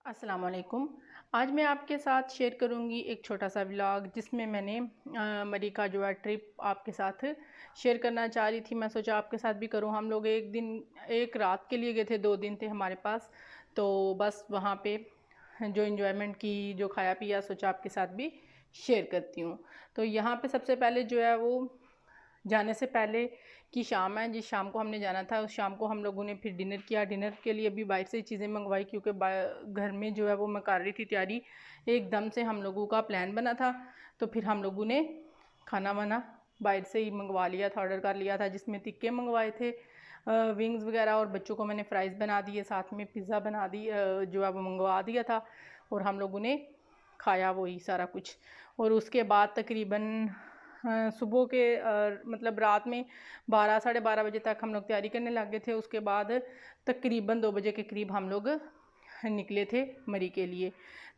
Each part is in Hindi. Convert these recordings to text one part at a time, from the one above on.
अस्सलाम वालेकुम। आज मैं आपके साथ शेयर करूंगी एक छोटा सा व्लॉग जिसमें मैंने मरी का जो है ट्रिप आपके साथ शेयर करना चाह रही थी। मैं सोचा आपके साथ भी करूं। हम लोग एक रात के लिए गए थे, 2 दिन थे हमारे पास। तो बस वहाँ पे जो इन्जॉयमेंट की, जो खाया पिया, सोचा आपके साथ भी शेयर करती हूँ। तो यहाँ पे सबसे पहले जो है वो जाने से पहले की शाम है, जिस शाम को हमने जाना था उस शाम को हम लोगों ने फिर डिनर किया। डिनर के लिए भी बाहर से चीज़ें मंगवाई क्योंकि घर में जो है वो मैं कर रही थी तैयारी। एकदम से हम लोगों का प्लान बना था, तो फिर हम लोगों ने खाना वाना बाहर से ही मंगवा लिया था, ऑर्डर कर लिया था, जिसमें टिक्के मंगवाए थे, विंग्स वगैरह, और बच्चों को मैंने फ्राइज़ बना दिए, साथ में पिज़्ज़ा बना दी, जो है वो मंगवा दिया था। और हम लोगों ने खाया वही सारा कुछ। और उसके बाद तकरीबन सुबह के मतलब रात में 12 साढ़े 12 बजे तक हम लोग तैयारी करने लग गए थे। उसके बाद तकरीबन 2 बजे के करीब हम लोग निकले थे मरी के लिए।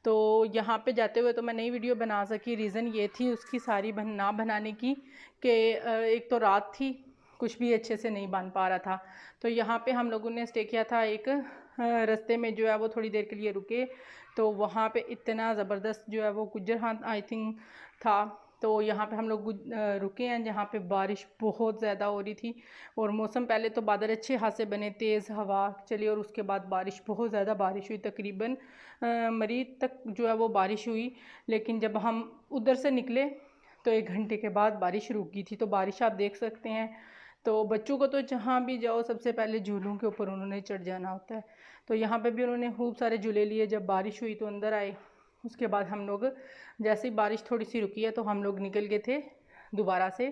तो यहाँ पे जाते हुए तो मैं नई वीडियो बना सकी, रीज़न ये थी उसकी सारी ना बनाने की कि एक तो रात थी, कुछ भी अच्छे से नहीं बन पा रहा था। तो यहाँ पे हम लोगों ने स्टे किया था एक रास्ते में जो है वो थोड़ी देर के लिए रुके। तो वहाँ पे इतना ज़बरदस्त जो है वो गुज्जर खान आई थिंक था। तो यहाँ पे हम लोग रुके हैं जहाँ पे बारिश बहुत ज़्यादा हो रही थी। और मौसम पहले तो बादल अच्छे खासे बने, तेज़ हवा चली, और उसके बाद बारिश, बहुत ज़्यादा बारिश हुई। तकरीबन मरी तक जो है वो बारिश हुई। लेकिन जब हम उधर से निकले तो 1 घंटे के बाद बारिश रुक गई थी। तो बारिश आप देख सकते हैं। तो बच्चों को तो जहाँ भी जाओ सबसे पहले झूलों के ऊपर उन्होंने चढ़ जाना होता है। तो यहाँ पे भी उन्होंने खूब सारे झूले लिए। जब बारिश हुई तो अंदर आए। उसके बाद हम लोग, जैसे ही बारिश थोड़ी सी रुकी है तो हम लोग निकल गए थे दोबारा से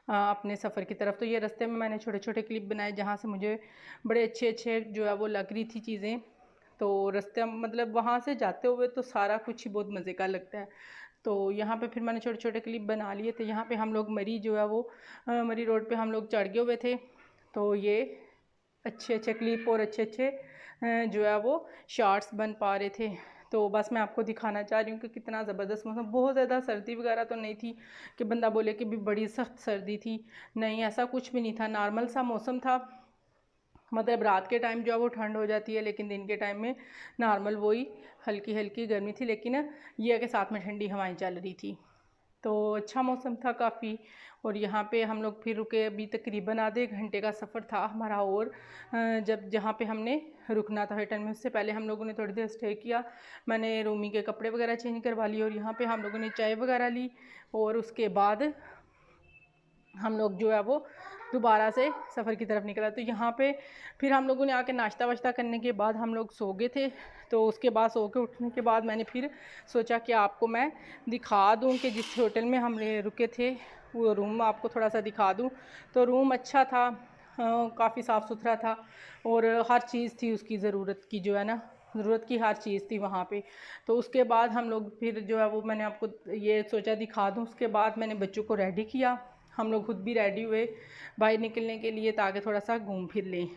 अपने सफ़र की तरफ। तो ये रास्ते में मैंने छोटे छोटे क्लिप बनाए जहाँ से मुझे बड़े अच्छे अच्छे जो है वो लग रही थी चीज़ें। तो रास्ते मतलब वहाँ से जाते हुए तो सारा कुछ ही बहुत मज़े का लगता है। तो यहाँ पे फिर मैंने छोटे छोटे क्लिप बना लिए थे। यहाँ पे हम लोग मरी जो है वो मरी रोड पे हम लोग चढ़ गए हुए थे। तो ये अच्छे अच्छे क्लिप और अच्छे अच्छे जो है वो शॉर्ट्स बन पा रहे थे। तो बस मैं आपको दिखाना चाह रही हूँ कि कितना ज़बरदस्त मौसम। बहुत ज़्यादा सर्दी वगैरह तो नहीं थी कि बंदा बोले कि भी बड़ी सख्त सर्दी थी, नहीं, ऐसा कुछ भी नहीं था। नॉर्मल सा मौसम था। मतलब रात के टाइम जो है वो ठंड हो जाती है, लेकिन दिन के टाइम में नॉर्मल वही हल्की हल्की गर्मी थी। लेकिन ये है कि साथ में ठंडी हवाएं चल रही थी। तो अच्छा मौसम था काफ़ी। और यहाँ पे हम लोग फिर रुके। अभी तकरीबन आधे घंटे का सफ़र था हमारा। और जब जहाँ पे हमने रुकना था होटल में, उससे पहले हम लोगों ने थोड़ी देर स्टे किया। मैंने रूमी के कपड़े वगैरह चेंज करवा लिए और यहाँ पे हम लोगों ने चाय वगैरह ली। और उसके बाद हम लोग जो है वो दोबारा से सफ़र की तरफ निकला। तो यहाँ पे फिर हम लोगों ने आके नाश्ता वाश्ता करने के बाद हम लोग सो गए थे। तो उसके बाद सो के उठने के बाद मैंने फिर सोचा कि आपको मैं दिखा दूँ कि जिस होटल में हम रुके थे वो रूम आपको थोड़ा सा दिखा दूँ। तो रूम अच्छा था, काफ़ी साफ़ सुथरा था, और हर चीज़ थी उसकी ज़रूरत की, जो है ना, ज़रूरत की हर चीज़ थी वहाँ पे। तो उसके बाद हम लोग फिर जो है वो मैंने आपको ये सोचा दिखा दूँ। उसके बाद मैंने बच्चों को रेडी किया। हम लोग खुद भी रेडी हुए बाहर निकलने के लिए ताकि थोड़ा सा घूम फिर लें।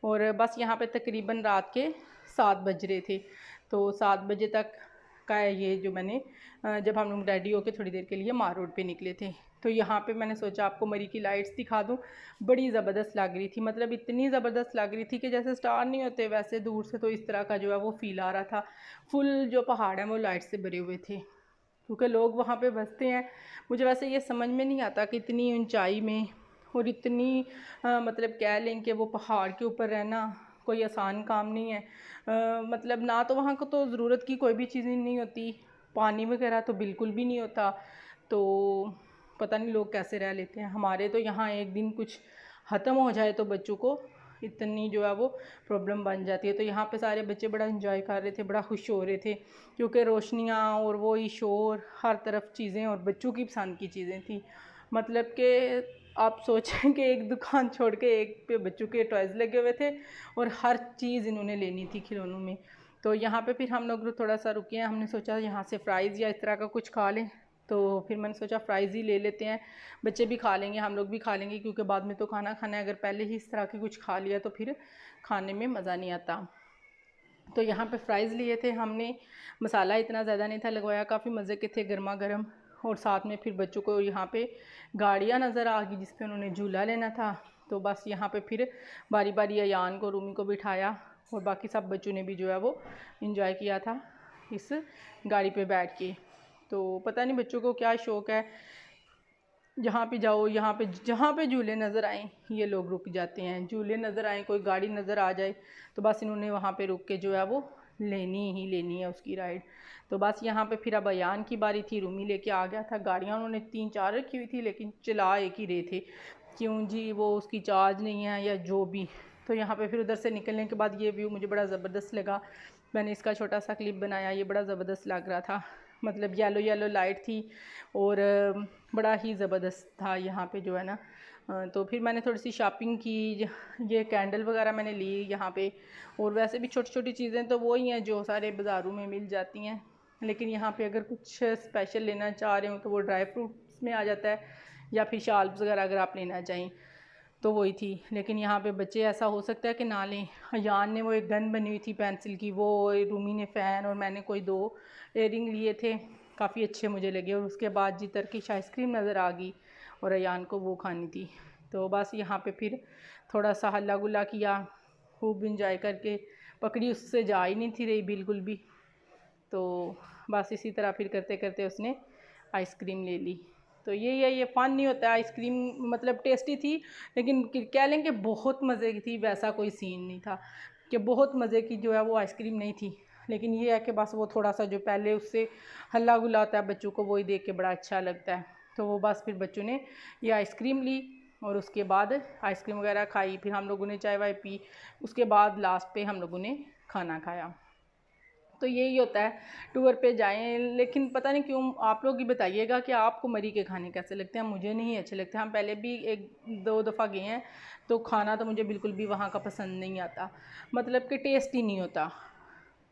और बस यहाँ पे तकरीबन रात के 7 बज रहे थे। तो 7 बजे तक का ये जो मैंने जब हम लोग रेडी होकर थोड़ी देर के लिए मार रोड पे निकले थे। तो यहाँ पे मैंने सोचा आपको मरी की लाइट्स दिखा दूँ। बड़ी ज़बरदस्त लग रही थी, मतलब इतनी ज़बरदस्त लग रही थी कि जैसे स्टार नहीं होते वैसे दूर से तो इस तरह का जो है वो फील आ रहा था। फुल जो पहाड़ हैं वो लाइट से भरे हुए थे, क्योंकि लोग वहाँ पे बसते हैं। मुझे वैसे ये समझ में नहीं आता कि इतनी ऊंचाई में और इतनी मतलब कह लें कि वो पहाड़ के ऊपर रहना कोई आसान काम नहीं है। मतलब ना तो वहाँ को तो ज़रूरत की कोई भी चीज़ नहीं होती, पानी वगैरह तो बिल्कुल भी नहीं होता। तो पता नहीं लोग कैसे रह लेते हैं। हमारे तो यहाँ एक दिन कुछ ख़त्म हो जाए तो बच्चों को इतनी जो है वो प्रॉब्लम बन जाती है। तो यहाँ पे सारे बच्चे बड़ा इंजॉय कर रहे थे, बड़ा खुश हो रहे थे, क्योंकि रोशनियाँ और वो ही शोर, हर तरफ चीज़ें, और बच्चों की पसंद की चीज़ें थी। मतलब कि आप सोचें कि एक दुकान छोड़ के एक पे बच्चों के टॉयज़ लगे हुए थे और हर चीज़ इन्होंने लेनी थी खिलौनों में। तो यहाँ पे फिर हम लोग थोड़ा सा रुके हैं। हमने सोचा यहाँ से फ़्राइज़ या इस तरह का कुछ खा लें। तो फिर मैंने सोचा फ़्राइज़ ही ले लेते हैं, बच्चे भी खा लेंगे, हम लोग भी खा लेंगे, क्योंकि बाद में तो खाना खाना है। अगर पहले ही इस तरह के कुछ खा लिया तो फिर खाने में मज़ा नहीं आता। तो यहाँ पे फ़्राइज़ लिए थे हमने। मसाला इतना ज़्यादा नहीं था लगवाया, काफ़ी मज़े के थे, गर्मा गर्म। और साथ में फिर बच्चों को यहाँ पे गाड़ियाँ नज़र आ गई जिस पे उन्होंने झूला लेना था। तो बस यहाँ पे फिर बारी बारी अयान को, रूमी को बिठाया और बाकी सब बच्चों ने भी जो है वो इंजॉय किया था इस गाड़ी पे बैठ के। तो पता नहीं बच्चों को क्या शौक़ है, जहाँ पे जाओ यहाँ पे जहाँ पे झूले नज़र आएँ ये लोग रुक जाते हैं, झूले नज़र आएँ कोई गाड़ी नज़र आ जाए तो बस इन्होंने वहाँ पे रुक के जो है वो लेनी ही लेनी है उसकी राइड। तो बस यहाँ पे फिर अब अयान की बारी थी, रूमी लेके आ गया था। गाड़ियाँ उन्होंने 3-4 रखी हुई थी लेकिन चला एक ही रहे थे, क्यों जी वो उसकी चार्ज नहीं है या जो भी। तो यहाँ पे फिर उधर से निकलने के बाद ये व्यू मुझे बड़ा ज़बरदस्त लगा, मैंने इसका छोटा सा क्लिप बनाया, ये बड़ा ज़बरदस्त लग रहा था। मतलब येलो येलो लाइट थी और बड़ा ही ज़बरदस्त था यहाँ पे जो है ना। तो फिर मैंने थोड़ी सी शॉपिंग की, ये कैंडल वगैरह मैंने ली यहाँ पे, और वैसे भी छोटी छोटी चीज़ें तो वो ही हैं जो सारे बाज़ारों में मिल जाती हैं, लेकिन यहाँ पे अगर कुछ स्पेशल लेना चाह रहे हो तो वो ड्राई फ्रूट्स में आ जाता है, या फिर शाल्स वगैरह अगर आप लेना चाहें तो वही थी। लेकिन यहाँ पे बच्चे ऐसा हो सकता है कि ना लें। अयान ने वो एक गन बनी हुई थी पेंसिल की, वो रूमी ने फ़ैन, और मैंने कोई 2 एयरिंग लिए थे, काफ़ी अच्छे मुझे लगे। और उसके बाद जी टर्किश आइसक्रीम नज़र आ गई और अयान को वो खानी थी। तो बस यहाँ पे फिर थोड़ा सा हल्ला गुल्ला किया, खूब इंजॉय करके। पकड़ी उससे जा ही नहीं थी रही बिल्कुल भी, तो बस इसी तरह फिर करते करते उसने आइसक्रीम ले ली। तो ये फ़न नहीं होता है। आइसक्रीम मतलब टेस्टी थी, लेकिन कह लें कि बहुत मज़े की थी, वैसा कोई सीन नहीं था कि बहुत मज़े की जो है वो आइसक्रीम नहीं थी। लेकिन ये है कि बस वो थोड़ा सा जो पहले उससे हल्ला गुल्ला होता है बच्चों को, वही देख के बड़ा अच्छा लगता है। तो वो बस फिर बच्चों ने ये आइसक्रीम ली और उसके बाद आइसक्रीम वगैरह खाई, फिर हम लोगों ने चाय वाय पी, उसके बाद लास्ट पे हम लोगों ने खाना खाया। तो यही होता है टूर पे जाएं। लेकिन पता नहीं क्यों, आप लोग ही बताइएगा कि आपको मरी के खाने कैसे लगते हैं। मुझे नहीं अच्छे लगते। हम पहले भी 1-2 दफ़ा गए हैं, तो खाना तो मुझे बिल्कुल भी वहाँ का पसंद नहीं आता, मतलब कि टेस्ट ही नहीं होता।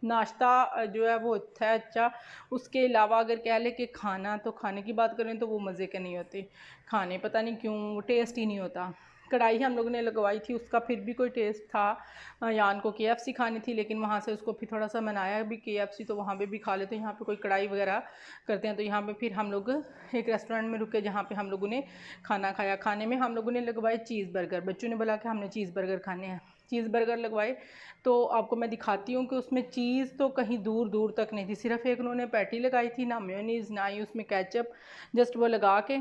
नाश्ता जो है वो अच्छा है, अच्छा। उसके अलावा अगर कह लें कि खाना, तो खाने की बात करें तो वो मज़े के नहीं होते खाने, पता नहीं क्यों टेस्ट ही नहीं होता। कढ़ाई हम लोगों ने लगवाई थी, उसका फिर भी कोई टेस्ट था। यान को KFC खानी थी, लेकिन वहाँ से उसको फिर थोड़ा सा मनाया भी KFC, तो वहाँ पे भी खा लेते हैं। यहाँ पे कोई कढ़ाई वगैरह करते हैं, तो यहाँ पे फिर हम लोग एक रेस्टोरेंट में रुके जहाँ पे हम लोगों ने खाना खाया। खाने में हम लोगों ने लगवाए चीज़ बर्गर, बच्चों ने बोला कि हमने चीज़ बर्गर खाने हैं, चीज़ बर्गर लगवाए। तो आपको मैं दिखाती हूँ कि उसमें चीज़ तो कहीं दूर दूर तक नहीं थी, सिर्फ एक उन्होंने पैटी लगाई थी, ना मेयोनीज़ ना ही उसमें केचप, जस्ट वो लगा के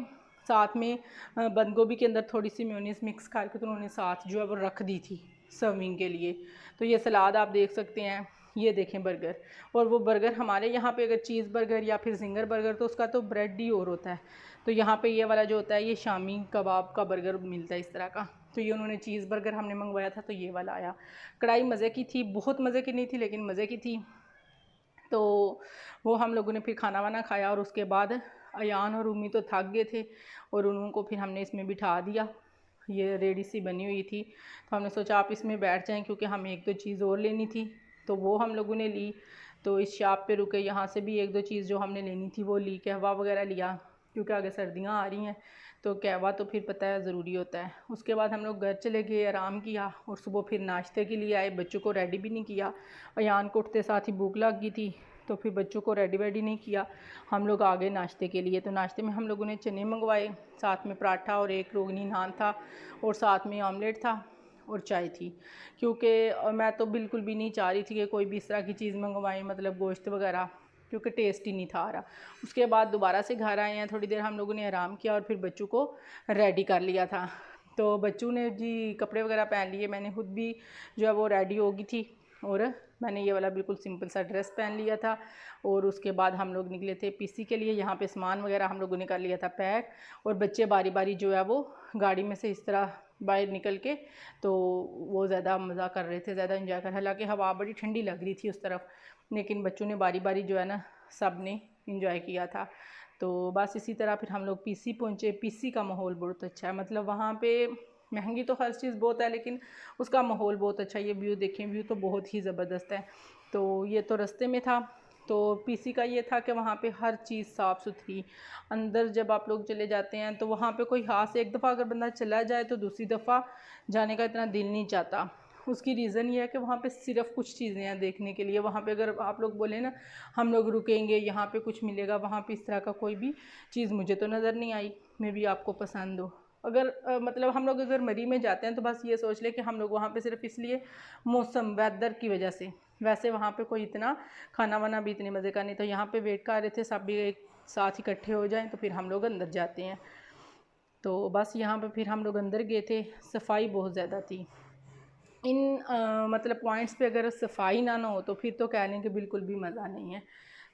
साथ में बंद गोभी के अंदर थोड़ी सी मेयोनीज़ मिक्स करके तो उन्होंने साथ जो है वो रख दी थी सर्विंग के लिए। तो ये सलाद आप देख सकते हैं, ये देखें बर्गर। और वो बर्गर हमारे यहाँ पे अगर चीज़ बर्गर या फिर जिंगर बर्गर तो उसका तो ब्रेड ही और होता है, तो यहाँ पे ये वाला जो होता है ये शामी कबाब का बर्गर मिलता है इस तरह का। तो ये उन्होंने चीज़ बर्गर हमने मंगवाया था, तो ये वाला आया। कढ़ाई मज़े की थी, बहुत मज़े की नहीं थी लेकिन मज़े की थी। तो वो हम लोगों ने फिर खाना वाना खाया, और उसके बाद अयान और रूमी तो थक गए थे और उनको फिर हमने इसमें बिठा दिया। ये रेडी सी बनी हुई थी, तो हमने सोचा आप इसमें बैठ जाएं, क्योंकि हमें 1-2 चीज़ और लेनी थी, तो वो हम लोगों ने ली। तो इस शॉप पे रुके, यहाँ से भी 1-2 चीज़ जो हमने लेनी थी वो ली, कहवा वगैरह लिया, क्योंकि आगे सर्दियाँ आ रही हैं तो कहवा तो फिर पता है ज़रूरी होता है। उसके बाद हम लोग घर चले गए, आराम किया, और सुबह फिर नाश्ते के लिए आए। बच्चों को रेडी भी नहीं किया, अयान को उठते साथ ही भूख लग गई थी, तो फिर बच्चों को रेडी वेडी नहीं किया, हम लोग आ गए नाश्ते के लिए। तो नाश्ते में हम लोगों ने चने मंगवाए, साथ में पराठा और एक रोगनी नान था, और साथ में ऑमलेट था और चाय थी। क्योंकि मैं तो बिल्कुल भी नहीं चाह रही थी कि कोई भी इस तरह की चीज़ मंगवाएं, मतलब गोश्त वगैरह, क्योंकि टेस्ट ही नहीं था आ रहा। उसके बाद दोबारा से घर आए हैं, थोड़ी देर हम लोगों ने आराम किया और फिर बच्चों को रेडी कर लिया था। तो बच्चों ने जी कपड़े वगैरह पहन लिए, मैंने खुद भी जो है वो रेडी हो गई थी, और मैंने ये वाला बिल्कुल सिंपल सा ड्रेस पहन लिया था। और उसके बाद हम लोग निकले थे PC के लिए। यहाँ पे सामान वगैरह हम लोगों ने कर लिया था पैक, और बच्चे बारी बारी जो है वो गाड़ी में से इस तरह बाहर निकल के, तो वो ज़्यादा मज़ा कर रहे थे, ज़्यादा इंजॉय कर। हालांकि हवा बड़ी ठंडी लग रही थी उस तरफ, लेकिन बच्चों ने बारी बारी जो है ना सब ने इंजॉय किया था। तो बस इसी तरह फिर हम लोग PC पहुँचे। PC का माहौल बहुत अच्छा है, मतलब वहाँ पे महंगी तो हर चीज़ बहुत है, लेकिन उसका माहौल बहुत अच्छा है। ये व्यू देखें, व्यू तो बहुत ही ज़बरदस्त है। तो ये तो रास्ते में था। तो PC का ये था कि वहाँ पे हर चीज़ साफ़ सुथरी। अंदर जब आप लोग चले जाते हैं तो वहाँ पे कोई हाथ से एक दफ़ा अगर बंदा चला जाए तो दूसरी दफ़ा जाने का इतना दिल नहीं चाहता। उसकी रीज़न ये है कि वहाँ पे सिर्फ कुछ चीज़ें हैं देखने के लिए। वहाँ पे अगर आप लोग बोले ना हम लोग रुकेंगे, यहाँ पे कुछ मिलेगा, वहाँ पे इस तरह का कोई भी चीज़ मुझे तो नज़र नहीं आई, मे बी आपको पसंद हो। अगर मतलब हम लोग अगर मरी में जाते हैं तो बस ये सोच ले कि हम लोग वहाँ पे सिर्फ इसलिए मौसम वेदर की वजह से, वैसे वहाँ पे कोई इतना खाना वाना भी इतने मज़े का नहीं। तो यहाँ पे वेट कर रहे थे सब भी एक साथ इकट्ठे हो जाएं तो फिर हम लोग अंदर जाते हैं। तो बस यहाँ पे फिर हम लोग अंदर गए थे। सफाई बहुत ज़्यादा थी इन मतलब पॉइंट्स पे। अगर सफाई ना हो तो फिर तो कह लें कि बिल्कुल भी मज़ा नहीं है।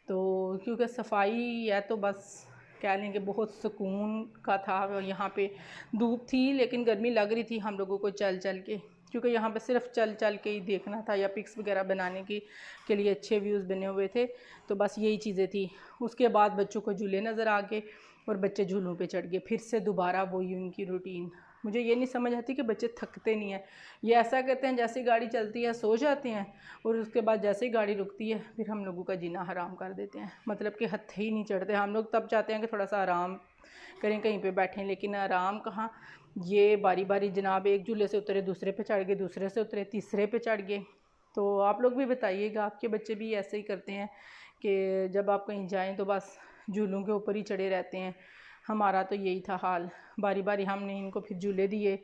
तो क्योंकि सफाई है तो बस कह लें कि बहुत सुकून का था। और यहाँ पे धूप थी लेकिन गर्मी लग रही थी हम लोगों को चल चल के, क्योंकि यहाँ पे सिर्फ चल चल के ही देखना था या पिक्स वगैरह बनाने की के लिए अच्छे व्यूज़ बने हुए थे। तो बस यही चीज़ें थी। उसके बाद बच्चों को झूले नज़र आ गए और बच्चे झूलों पे चढ़ गए। फिर से दोबारा वही उनकी रूटीन। मुझे ये नहीं समझ आती कि बच्चे थकते नहीं हैं। ये ऐसा करते हैं जैसे गाड़ी चलती है सो जाते हैं और उसके बाद जैसे ही गाड़ी रुकती है फिर हम लोगों का जीना हराम कर देते हैं। मतलब कि हथ ही नहीं चढ़ते। हम लोग तब चाहते हैं कि थोड़ा सा आराम करें, कहीं पे बैठें, लेकिन आराम कहाँ। ये बारी बारी जनाब एक झूले से उतरे दूसरे पे चढ़ गए, दूसरे से उतरे तीसरे पे चढ़ गए। तो आप लोग भी बताइएगा, आपके बच्चे भी ऐसे ही करते हैं कि जब आप कहीं जाएँ तो बस झूलों के ऊपर ही चढ़े रहते हैं? हमारा तो यही था हाल। बारी बारी हमने इनको फिर झूले दिए।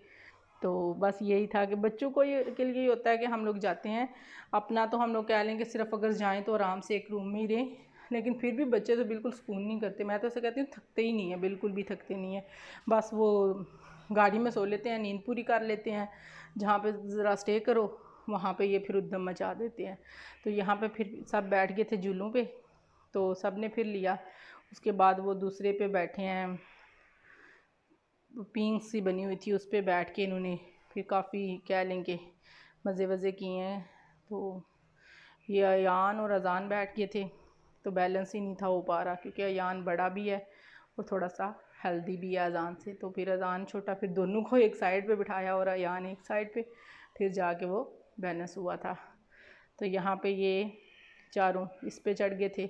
तो बस यही था कि बच्चों को ये के लिए होता है कि हम लोग जाते हैं अपना, तो हम लोग कह लें कि सिर्फ अगर जाएं तो आराम से एक रूम में ही रहें। लेकिन फिर भी बच्चे तो बिल्कुल सुकून नहीं करते। मैं तो ऐसे कहती हूँ थकते ही नहीं है, बिल्कुल भी थकते नहीं है। बस वो गाड़ी में सो लेते हैं, नींद पूरी कर लेते हैं। जहाँ पे ज़रा स्टे करो वहाँ पे ये फिर उद्दम मचा देते हैं। तो यहाँ पे फिर सब बैठ गए थे झूलों पे, तो सब ने फिर लिया। उसके बाद वो दूसरे पे बैठे हैं, पिंक सी बनी हुई थी उस पर बैठ के इन्होंने फिर काफ़ी कह लेंगे मज़े वज़े किए हैं। तो ये अयान और अजान बैठ गए थे, तो बैलेंस ही नहीं था हो पा रहा, क्योंकि अयान बड़ा भी है और थोड़ा सा हेल्दी भी है अजान से। तो फिर अजान छोटा, फिर दोनों को एक साइड पे बिठाया और अयान एक साइड पे, फिर जाके वो बैलेंस हुआ था। तो यहाँ पे ये चारों इस पे चढ़ गए थे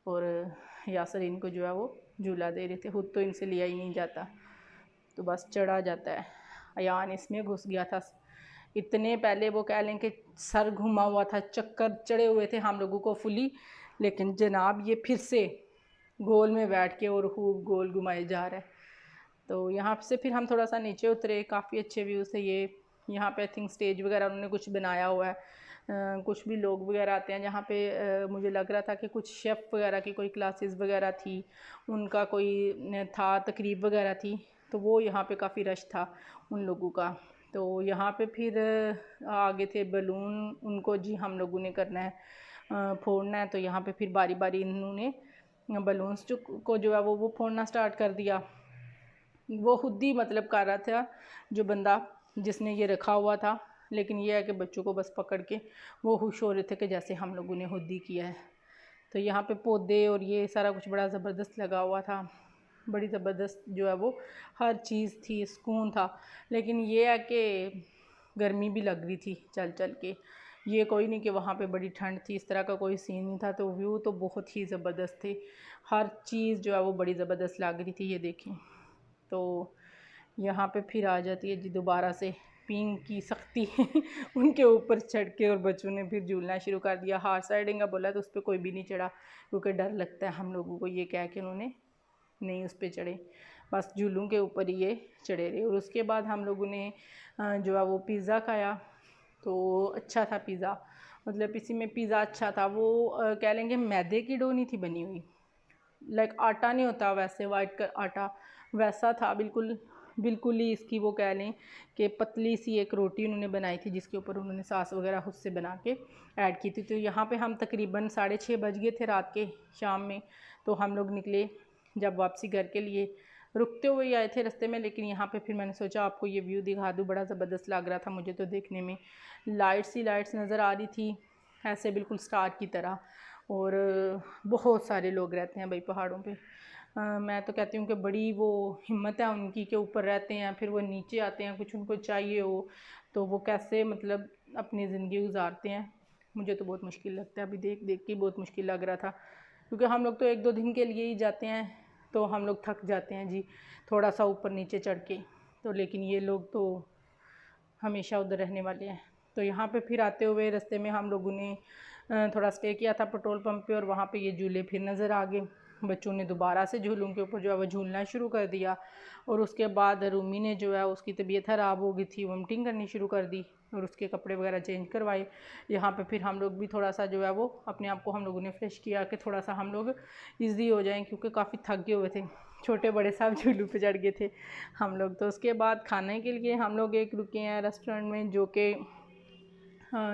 और यासर इनको जो है वो झूला दे रहे थे। खुद तो इनसे लिया ही नहीं जाता, तो बस चढ़ा जाता है। अयान इसमें घुस गया था। इतने पहले वो कह लें कि सर घुमा हुआ था, चक्कर चढ़े हुए थे हम लोगों को फुली, लेकिन जनाब ये फिर से गोल में बैठ के और खूब गोल घुमाए जा रहा है। तो यहाँ से फिर हम थोड़ा सा नीचे उतरे। काफ़ी अच्छे व्यू से ये यहाँ पे आई थिंक स्टेज वगैरह उन्होंने कुछ बनाया हुआ है। कुछ भी लोग वगैरह आते हैं जहाँ पे। मुझे लग रहा था कि कुछ शेफ़ वगैरह की कोई क्लासेस वगैरह थी, उनका कोई था तकरीब वगैरह थी। तो वो यहाँ पे काफ़ी रश था उन लोगों का। तो यहाँ पे फिर आगे थे बलून, उनको जी हम लोगों ने करना है फोड़ना है। तो यहाँ पे फिर बारी बारी इन्होंने बलून्स को जो है वो फोड़ना स्टार्ट कर दिया। वो खुद ही मतलब कर रहा था जो बंदा जिसने ये रखा हुआ था, लेकिन ये है कि बच्चों को बस पकड़ के वो खुश हो रहे थे कि जैसे हम लोगों ने खुद ही किया है। तो यहाँ पे पौधे और ये सारा कुछ बड़ा ज़बरदस्त लगा हुआ था। बड़ी ज़बरदस्त जो है वो हर चीज़ थी, सुकून था। लेकिन ये है कि गर्मी भी लग रही थी चल चल के। ये कोई नहीं कि वहाँ पे बड़ी ठंड थी, इस तरह का कोई सीन नहीं था। तो व्यू तो बहुत ही ज़बरदस्त थे। हर चीज़ जो है वो बड़ी ज़बरदस्त लग रही थी। ये देखें। तो यहाँ पे फिर आ जाती है जी दोबारा से पिंक की सख्ती उनके ऊपर चढ़ के, और बच्चों ने फिर झूलना शुरू कर दिया। हार्स राइडिंग का बोला तो उस पर कोई भी नहीं चढ़ा, क्योंकि डर लगता है हम लोगों को, ये कह के उन्होंने नहीं उस पर चढ़े। बस झूलों के ऊपर ही ये चढ़े रहे। और उसके बाद हम लोगों ने जो है वो पिज़्ज़ा खाया। तो अच्छा था पिज़्ज़ा, मतलब इसी में पिज़्ज़ा अच्छा था। वो कह लेंगे मैदे की डो नहीं थी बनी हुई, लाइक आटा नहीं होता वैसे वाइट का आटा, वैसा था बिल्कुल। बिल्कुल ही इसकी वो कह लें कि पतली सी एक रोटी उन्होंने बनाई थी, जिसके ऊपर उन्होंने सास वगैरह खुद से बना के ऐड की थी। तो यहाँ पे हम तकरीबन 6:30 बज गए थे रात के, शाम में। तो हम लोग निकले जब वापसी घर के लिए, रुकते हुए आए थे रास्ते में। लेकिन यहाँ पे फिर मैंने सोचा आपको ये व्यू दिखा दूँ, बड़ा ज़बरदस्त लग रहा था मुझे तो देखने में। लाइट्स ही लाइट्स नज़र आ रही थी ऐसे बिल्कुल स्टार की तरह। और बहुत सारे लोग रहते हैं भाई पहाड़ों पे। मैं तो कहती हूँ कि बड़ी वो हिम्मत है उनकी कि ऊपर रहते हैं फिर वो नीचे आते हैं, कुछ उनको चाहिए हो तो वो कैसे मतलब अपनी ज़िंदगी गुजारते हैं। मुझे तो बहुत मुश्किल लगता है, अभी देख देख के बहुत मुश्किल लग रहा था, क्योंकि हम लोग तो 1-2 दिन के लिए ही जाते हैं तो हम लोग थक जाते हैं जी थोड़ा सा ऊपर नीचे चढ़ के। तो लेकिन ये लोग तो हमेशा उधर रहने वाले हैं। तो यहाँ पे फिर आते हुए रास्ते में हम लोगों ने थोड़ा स्टे किया था पेट्रोल पंप पे, और वहाँ पे ये झूले फिर नज़र आ गए। बच्चों ने दोबारा से झूलों के ऊपर जो है वो झूलना शुरू कर दिया। और उसके बाद रूमी ने जो है उसकी तबीयत ख़राब हो गई थी, वोमिटिंग करनी शुरू कर दी और उसके कपड़े वगैरह चेंज करवाए। यहाँ पे फिर हम लोग भी थोड़ा सा जो है वो अपने आप को हम लोगों ने फ्रेश किया कि थोड़ा सा हम लोग ईजी हो जाएं, क्योंकि काफ़ी थक गए हुए थे, छोटे बड़े सब झूलों पे चढ़ गए थे हम लोग। तो उसके बाद खाने के लिए हम लोग एक रुके हैं रेस्टोरेंट में, जो कि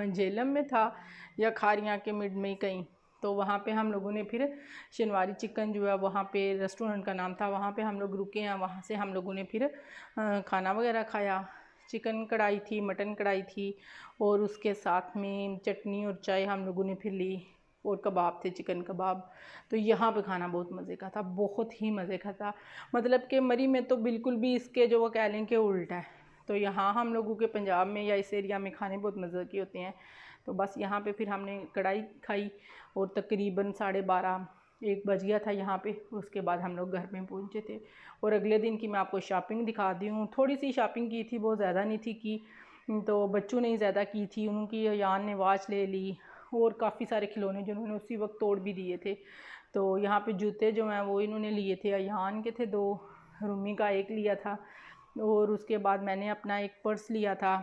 झेलम में था या खारियाँ के मिड में कहीं। तो वहाँ पे हम लोगों ने फिर शनिवारी चिकन जो है वहाँ पे रेस्टोरेंट का नाम था, वहाँ पे हम लोग रुके हैं। वहाँ से हम लोगों ने फिर खाना वगैरह खाया। चिकन कढ़ाई थी, मटन कढ़ाई थी और उसके साथ में चटनी और चाय हम लोगों ने फिर ली, और कबाब थे, चिकन कबाब। तो यहाँ पे खाना बहुत मज़े का था, बहुत ही मज़े का था। मतलब कि मरी में तो बिल्कुल भी इसके जो वो कह लें कि उल्टा है। तो यहाँ हम लोगों के पंजाब में या इस एरिया में खाने बहुत मज़े के होते हैं। तो बस यहाँ पे फिर हमने कढ़ाई खाई और तकरीबन 12:30 1 बज गया था यहाँ पे। उसके बाद हम लोग घर में पहुँचे थे। और अगले दिन की मैं आपको शॉपिंग दिखा दी हूँ। थोड़ी सी शॉपिंग की थी, बहुत ज़्यादा नहीं थी की, तो बच्चों ने ही ज़्यादा की थी। उनकी अयान ने वॉच ले ली और काफ़ी सारे खिलौने जिन्होंने उसी वक्त तोड़ भी दिए थे। तो यहाँ पे जूते जो हैं वो इन्होंने लिए थे, अयान के थे 2, रूमी का 1 लिया था। और उसके बाद मैंने अपना एक पर्स लिया था,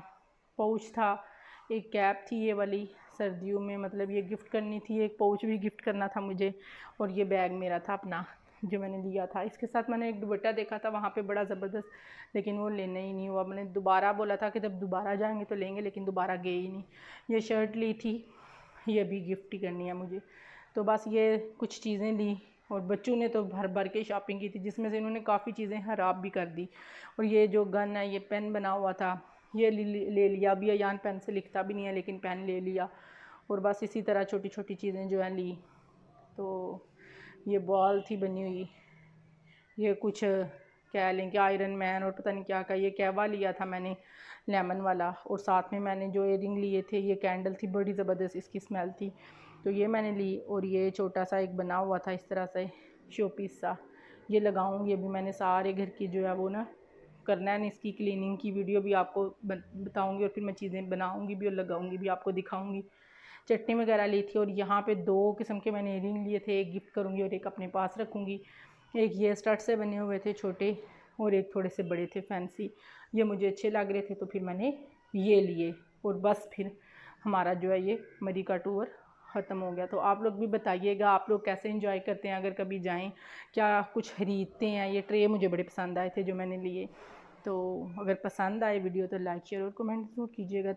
पाउच था, एक कैप थी ये वाली सर्दियों में, मतलब ये गिफ्ट करनी थी, एक पाउच भी गिफ्ट करना था मुझे, और ये बैग मेरा था अपना जो मैंने लिया था। इसके साथ मैंने एक दुपट्टा देखा था वहाँ पे बड़ा ज़बरदस्त, लेकिन वो लेना ही नहीं हुआ। मैंने दोबारा बोला था कि जब दोबारा जाएंगे तो लेंगे, लेकिन दोबारा गए ही नहीं। ये शर्ट ली थी, ये भी गिफ्ट ही करनी है मुझे। तो बस ये कुछ चीज़ें ली। और बच्चों ने तो भर भर के शॉपिंग की थी, जिसमें से इन्होंने काफ़ी चीज़ें ख़राब भी कर दी। और ये जो गन है, ये पेन बना हुआ था, ये ले लिया भी। अयान पेन से लिखता भी नहीं है, लेकिन पेन ले लिया। और बस इसी तरह छोटी छोटी चीज़ें जो है ली। तो ये बॉल थी बनी हुई, ये कुछ कह लें कि आयरन मैन और पता नहीं क्या का, ये कहवा लिया था मैंने लेमन वाला। और साथ में मैंने जो इयररिंग लिए थे, ये कैंडल थी, बड़ी ज़बरदस्त इसकी स्मेल थी, तो ये मैंने ली। और ये छोटा सा एक बना हुआ था इस तरह से शो पीस सा, ये लगाऊंगी अभी। मैंने सारे घर की जो है वो ना करना है, इसकी क्लीनिंग की वीडियो भी आपको बताऊंगी, और फिर मैं चीज़ें बनाऊंगी भी और लगाऊंगी भी, आपको दिखाऊंगी। चटनी वगैरह ली थी। और यहाँ पे 2 किस्म के मैंने इयररिंग लिए थे, एक गिफ्ट करूँगी और एक अपने पास रखूँगी। एक ये स्टड से बने हुए थे छोटे, और एक थोड़े से बड़े थे फैंसी। ये मुझे अच्छे लग रहे थे तो फिर मैंने ये लिए। और बस फिर हमारा जो है ये मरी का टूर ख़त्म हो गया। तो आप लोग भी बताइएगा, आप लोग कैसे एंजॉय करते हैं अगर कभी जाएं, क्या कुछ ख़रीदते हैं। ये ट्रे मुझे बड़े पसंद आए थे जो मैंने लिए। तो अगर पसंद आए वीडियो तो लाइक शेयर और कमेंट ज़रूर कीजिएगा।